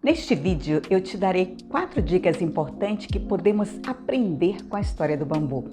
Neste vídeo eu te darei 4 dicas importantes que podemos aprender com a história do bambu.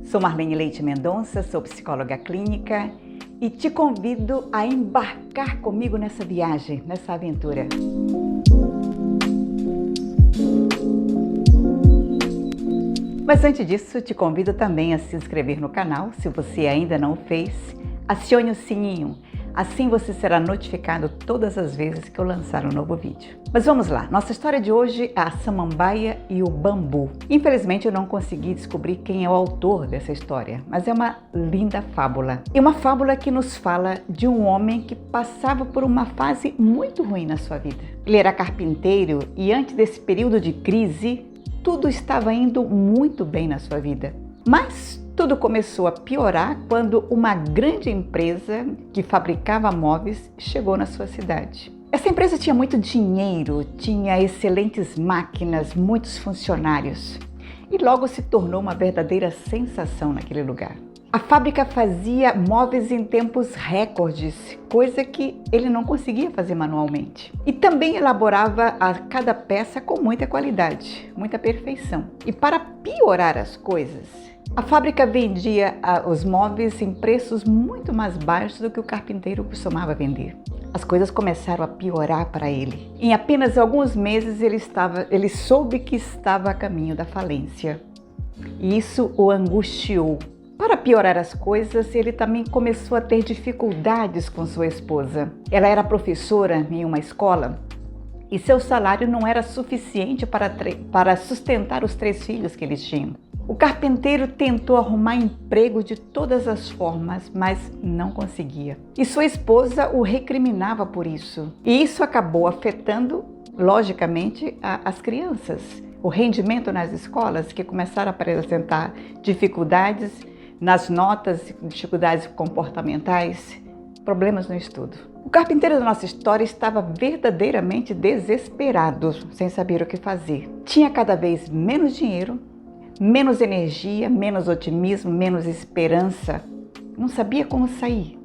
Sou Marlene Leite Mendonça, sou psicóloga clínica e te convido a embarcar comigo nessa viagem, nessa aventura. Mas antes disso, te convido também a se inscrever no canal, se você ainda não o fez. Acione o sininho, assim você será notificado todas as vezes que eu lançar um novo vídeo. Mas vamos lá, nossa história de hoje é a samambaia e o bambu. Infelizmente eu não consegui descobrir quem é o autor dessa história, mas é uma linda fábula. E uma fábula que nos fala de um homem que passava por uma fase muito ruim na sua vida. Ele era carpinteiro e antes desse período de crise, tudo estava indo muito bem na sua vida. Mas tudo começou a piorar quando uma grande empresa que fabricava móveis chegou na sua cidade. Essa empresa tinha muito dinheiro, tinha excelentes máquinas, muitos funcionários e logo se tornou uma verdadeira sensação naquele lugar. A fábrica fazia móveis em tempos recordes, coisa que ele não conseguia fazer manualmente. E também elaborava a cada peça com muita qualidade, muita perfeição. E para piorar as coisas, a fábrica vendia os móveis em preços muito mais baixos do que o carpinteiro costumava vender. As coisas começaram a piorar para ele. Em apenas alguns meses ele soube que estava a caminho da falência. E isso o angustiou. Para piorar as coisas, ele também começou a ter dificuldades com sua esposa. Ela era professora em uma escola e seu salário não era suficiente para sustentar os 3 filhos que eles tinham. O carpinteiro tentou arrumar emprego de todas as formas, mas não conseguia. E sua esposa o recriminava por isso. E isso acabou afetando, logicamente, as crianças. O rendimento nas escolas, que começaram a apresentar dificuldades nas notas, dificuldades comportamentais, problemas no estudo. O carpinteiro da nossa história estava verdadeiramente desesperado, sem saber o que fazer. Tinha cada vez menos dinheiro, menos energia, menos otimismo, menos esperança. Não sabia como sair.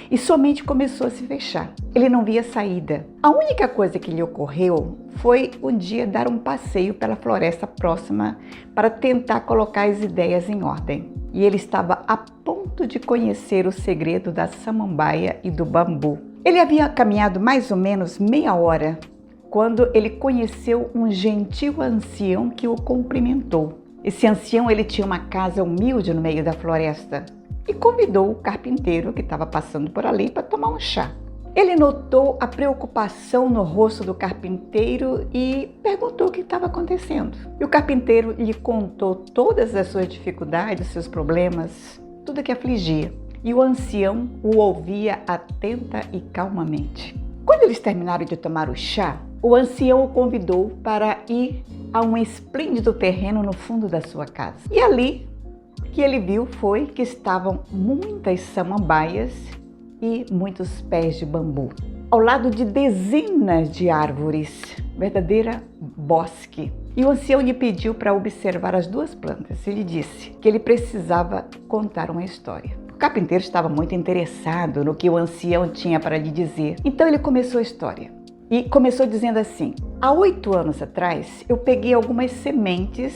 E sua mente começou a se fechar. Ele não via saída. A única coisa que lhe ocorreu foi um dia dar um passeio pela floresta próxima para tentar colocar as ideias em ordem. E ele estava a ponto de conhecer o segredo da samambaia e do bambu. Ele havia caminhado mais ou menos meia hora quando ele conheceu um gentil ancião que o cumprimentou. Esse ancião ele tinha uma casa humilde no meio da floresta e convidou o carpinteiro que estava passando por ali para tomar um chá. Ele notou a preocupação no rosto do carpinteiro e perguntou o que estava acontecendo. E o carpinteiro lhe contou todas as suas dificuldades, seus problemas, tudo que afligia. E o ancião o ouvia atenta e calmamente. Quando eles terminaram de tomar o chá, o ancião o convidou para ir a um esplêndido terreno no fundo da sua casa. E ali, o que ele viu foi que estavam muitas samambaias e muitos pés de bambu, ao lado de dezenas de árvores, verdadeira bosque. E o ancião lhe pediu para observar as 2 plantas. Ele disse que ele precisava contar uma história. O carpinteiro estava muito interessado no que o ancião tinha para lhe dizer. Então ele começou a história. E começou dizendo assim: há 8 anos atrás, eu peguei algumas sementes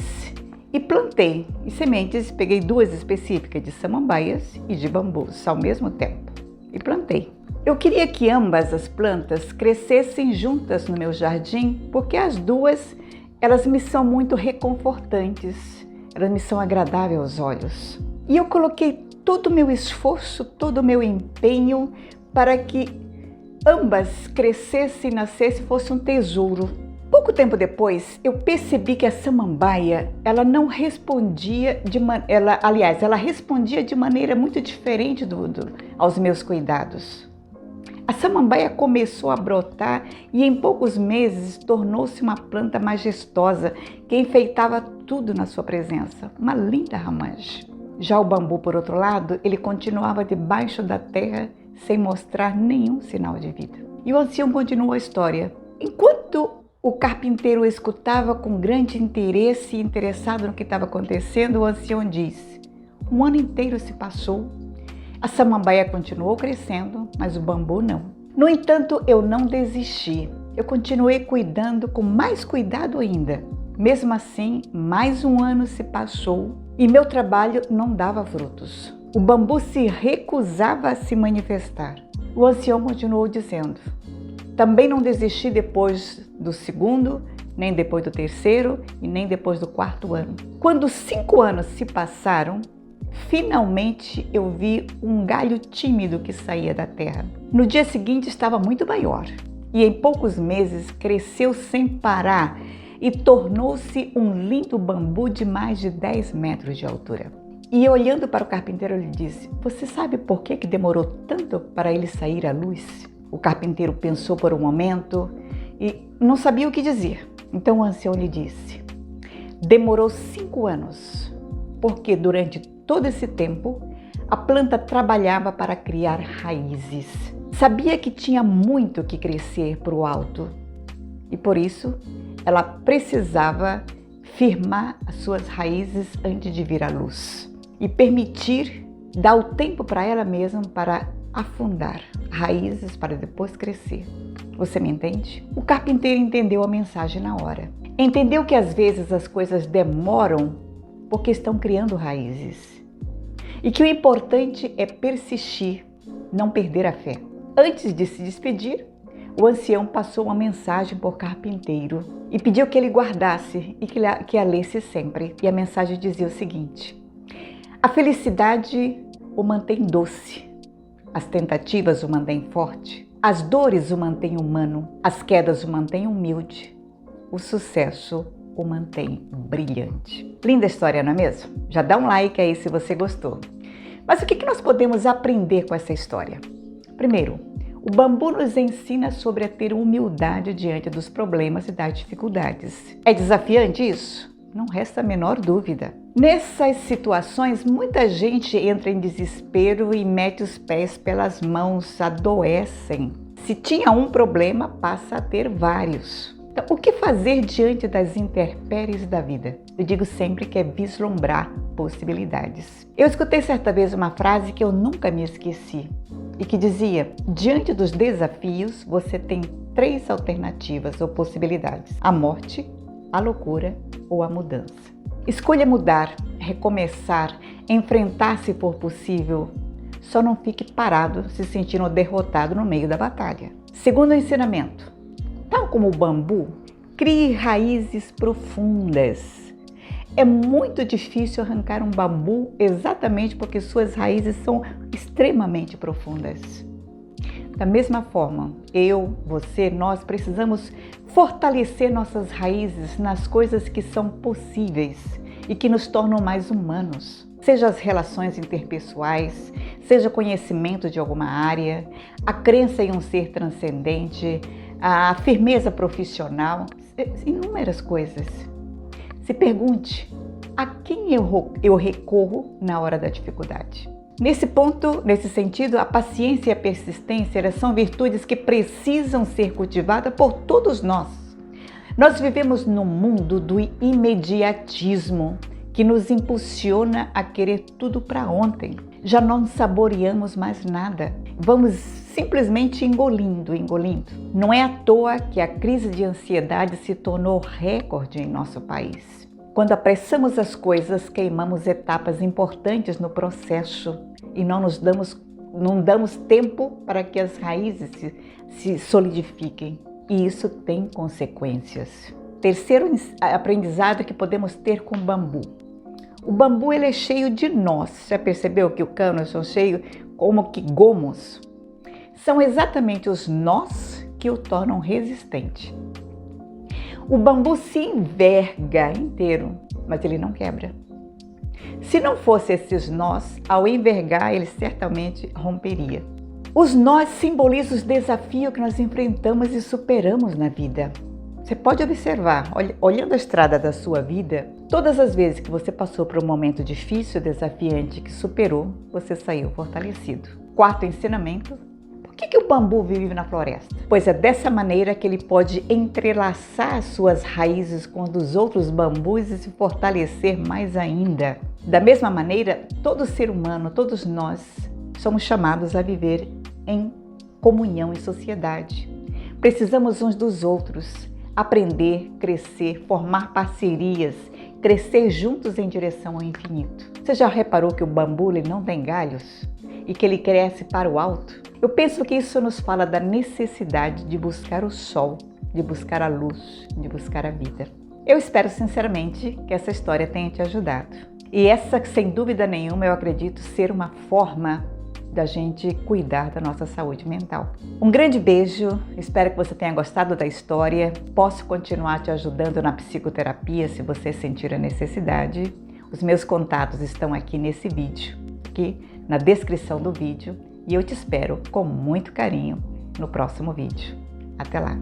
e plantei. E sementes, peguei 2 específicas de samambaias e de bambus ao mesmo tempo. E plantei. Eu queria que ambas as plantas crescessem juntas no meu jardim, porque as 2, elas me são muito reconfortantes, elas me são agradáveis aos olhos. E eu coloquei todo o meu esforço, todo o meu empenho para que ambas crescessem e nascessem, fosse um tesouro. Pouco tempo depois, eu percebi que a samambaia, ela não respondia ela respondia de maneira muito diferente aos meus cuidados. A samambaia começou a brotar e em poucos meses tornou-se uma planta majestosa que enfeitava tudo na sua presença, uma linda ramagem. Já o bambu, por outro lado, ele continuava debaixo da terra sem mostrar nenhum sinal de vida. E o ancião continuou a história. Enquanto o carpinteiro o escutava com grande interesse e interessado no que estava acontecendo, o ancião disse: um ano inteiro se passou, a samambaia continuou crescendo, mas o bambu não. No entanto, eu não desisti. eu continuei cuidando com mais cuidado ainda. Mesmo assim, mais um ano se passou e meu trabalho não dava frutos. O bambu se recusava a se manifestar. O ancião continuou dizendo: também não desisti depois do segundo, nem depois do terceiro e nem depois do quarto ano. Quando 5 anos se passaram, finalmente eu vi um galho tímido que saía da terra. No dia seguinte estava muito maior e em poucos meses cresceu sem parar e tornou-se um lindo bambu de mais de 10 metros de altura. E olhando para o carpinteiro, ele disse: você sabe por que demorou tanto para ele sair à luz? O carpinteiro pensou por um momento e não sabia o que dizer. Então o ancião lhe disse: demorou 5 anos, porque durante todo esse tempo a planta trabalhava para criar raízes. Sabia que tinha muito que crescer para o alto e por isso ela precisava firmar as suas raízes antes de vir à luz e permitir dar o tempo para ela mesma para afundar raízes para depois crescer. Você me entende? O carpinteiro entendeu a mensagem na hora. Entendeu que às vezes as coisas demoram porque estão criando raízes. E que o importante é persistir, não perder a fé. Antes de se despedir, o ancião passou uma mensagem por carpinteiro e pediu que ele guardasse e que a lesse sempre. E a mensagem dizia o seguinte: a felicidade o mantém doce, as tentativas o mantêm forte, as dores o mantêm humano, as quedas o mantêm humilde, o sucesso o mantém brilhante. Linda história, não é mesmo? Já dá um like aí se você gostou. Mas o que nós podemos aprender com essa história? Primeiro, o bambu nos ensina sobre a ter humildade diante dos problemas e das dificuldades. É desafiante isso? Não resta a menor dúvida. Nessas situações, muita gente entra em desespero e mete os pés pelas mãos, adoecem. Se tinha um problema, passa a ter vários. Então, o que fazer diante das intempéries da vida? Eu digo sempre que é vislumbrar possibilidades. Eu escutei certa vez uma frase que eu nunca me esqueci e que dizia: diante dos desafios, você tem 3 alternativas ou possibilidades: a morte, a loucura ou a mudança. Escolha mudar, recomeçar, enfrentar se for possível. Só não fique parado se sentindo derrotado no meio da batalha. Segundo ensinamento: tal como o bambu, crie raízes profundas. É muito difícil arrancar um bambu exatamente porque suas raízes são extremamente profundas. Da mesma forma, eu, você, nós precisamos fortalecer nossas raízes nas coisas que são possíveis e que nos tornam mais humanos. Seja as relações interpessoais, seja conhecimento de alguma área, a crença em um ser transcendente, a firmeza profissional, inúmeras coisas. Se pergunte: a quem eu recorro na hora da dificuldade? Nesse ponto, nesse sentido, a paciência e a persistência, elas são virtudes que precisam ser cultivadas por todos nós. Nós vivemos num mundo do imediatismo que nos impulsiona a querer tudo para ontem. Já não saboreamos mais nada. Vamos simplesmente engolindo. Não é à toa que a crise de ansiedade se tornou recorde em nosso país. Quando apressamos as coisas, queimamos etapas importantes no processo e não damos tempo para que as raízes se solidifiquem. E isso tem consequências. Terceiro aprendizado que podemos ter com o bambu. O bambu ele é cheio de nós. Já percebeu que os canos são cheios como que gomos? São exatamente os nós que o tornam resistente. O bambu se enverga inteiro, mas ele não quebra. Se não fosse esses nós, ao envergar, ele certamente romperia. Os nós simbolizam os desafios que nós enfrentamos e superamos na vida. Você pode observar, olhando a estrada da sua vida, todas as vezes que você passou por um momento difícil, desafiante, que superou, você saiu fortalecido. Quarto ensinamento: por que o bambu vive na floresta? Pois é dessa maneira que ele pode entrelaçar as suas raízes com as dos outros bambus e se fortalecer mais ainda. Da mesma maneira, todo ser humano, todos nós, somos chamados a viver em comunhão e sociedade. Precisamos uns dos outros, aprender, crescer, formar parcerias, crescer juntos em direção ao infinito. Você já reparou que o bambu ele não tem galhos e que ele cresce para o alto? Eu penso que isso nos fala da necessidade de buscar o sol, de buscar a luz, de buscar a vida. Eu espero sinceramente que essa história tenha te ajudado. E essa, sem dúvida nenhuma, eu acredito ser uma forma da gente cuidar da nossa saúde mental. Um grande beijo, espero que você tenha gostado da história. Posso continuar te ajudando na psicoterapia se você sentir a necessidade. Os meus contatos estão aqui nesse vídeo, aqui na descrição do vídeo, e eu te espero com muito carinho no próximo vídeo. Até lá!